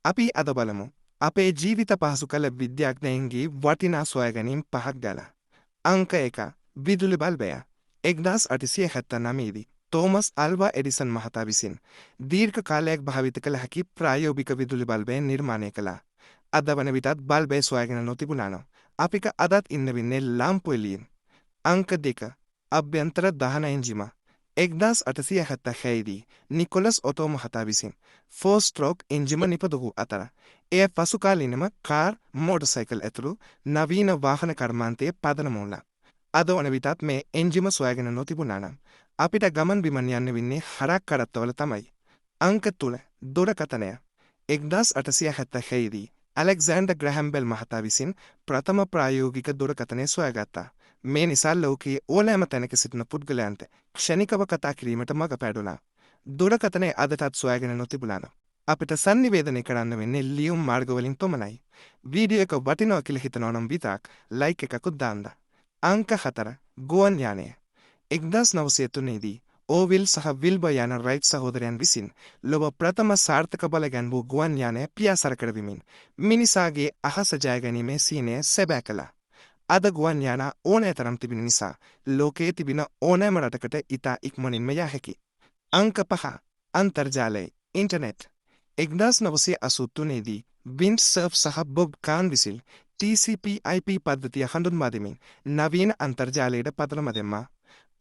අපි අද බලමු අපේ ජීවිත පහසු කළ විද්‍යාඥයින්ගේ වටිනා සොයාගැනීම් පහක් ගැන. අංක 1. විදුලි බල්බය. 1879 දී තෝමස් අල්වා එඩිසන් මහතා විසින් දීර්ඝ කාලයක් භාවිත කළ හැකි ප්‍රායෝගික විදුලි බල්බය නිර්මාණය කළා. අද වන විටත් බල්බය සොයාගෙන නොතිබුණානම් අපිට අදත් ඉන්න වෙන්නේ ලාම්පු එළියෙන්. අංක 2. අභ්‍යන්තර දහන එන්ජිම. 1876 දී නිකොලස් ඔටෝ මහතා විසින් 4 ස්ට්‍රෝක් එන්ජිම නිපදවූ අතර එය පසුකාලීනම කාර් මෝටර්සයිකල් ඇතුළු නවීන වාහන කර්මාන්තයේ පදනම වුණා. අද වන විටත් මේ එන්ජිම සොයාගෙන නොතිබුණානම් අපිට ගමන් බිමන් යන්න වෙන්නේ හරක් කඩත්තවල තමයි. අංක 3. දුරකථනය. 1876 දී ඇලෙක්සැන්ඩර් ග්‍රැහම් බෙල් මහතා විසින් ප්‍රථම ප්‍රායෝගික දුරකථනය සොයාගත්තා. මේ නිසා ලෝකයේ ඕනෑම තැනක සිටින පුද්ගලයන්ට ක්ෂණිකව කතා කිරීමට මඟ පැඩුණා. දුරකථනය අදටත් සොයාගෙන නොතිබුණානම් අපිට සංනිවේදනය කරන්න වෙන්නේ ලියුම් මාර්ගවලින් පමණයි. වීඩියෝ එක වටිනවා කියලා හිතනවා නම් විතරක් ලයික් එකකුත් දාන්න. අංක 4. ගුවන් යානය. 1903 දී ඕවිල් සහ විල්බර් යන රයිට් සහෝදරයන් විසින් ලොව ප්‍රථම සාර්ථක බල ගැන්වූ ගුවන් යානය පියාසර කරවමින් මිනිසාගේ අහස ජය ගැනීමේ සීනය සැබෑ කළා. අද ගුවන් යානා ඕනෑ තරම් තිබෙන නිසා ලෝකයේ තිබෙන ඕනෑම රටකට ඉතා ඉක්මනින්ම යා හැකි. අංක 5. අන්තර්ජාලය ඉන්ටර්නෙට්. 1983 දී වින්ඩ් සර්ෆ් සහ බොබ් කාන් විසින් TCP/IP පද්ධතිය හඳුන්වා දෙමින් නවීන අන්තර්ජාලයට පදනම දැම්මා.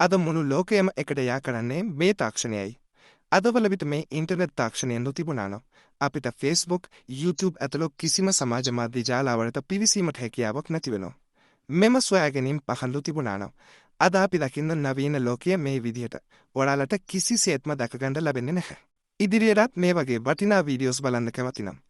අද මුළු ලෝකයම එකට යා කරන්නේ මේ තාක්ෂණයයි. අද වල විට මේ ඉන්ටර්නෙට් තාක්ෂණය නොතිබුණානම් අපිට Facebook, YouTube ඇතුළු කිසිම සමාජ මාධ්‍ය ජාලාවලට පිවිසීමට හැකියාවක් නැති වෙනවා. මෙම සොයාගැනීම් පහළු තිබුණානම් අද අපි දකින්න නවීන ලෝකය මේ විදිහට ඔයාලට කිසිසේත්ම දැකගන්න ලැබෙන්නේ නැහැ. ඉදිරියටත් මේ වගේ වටිනා වීඩියෝස් බලන්න කැමතිනම්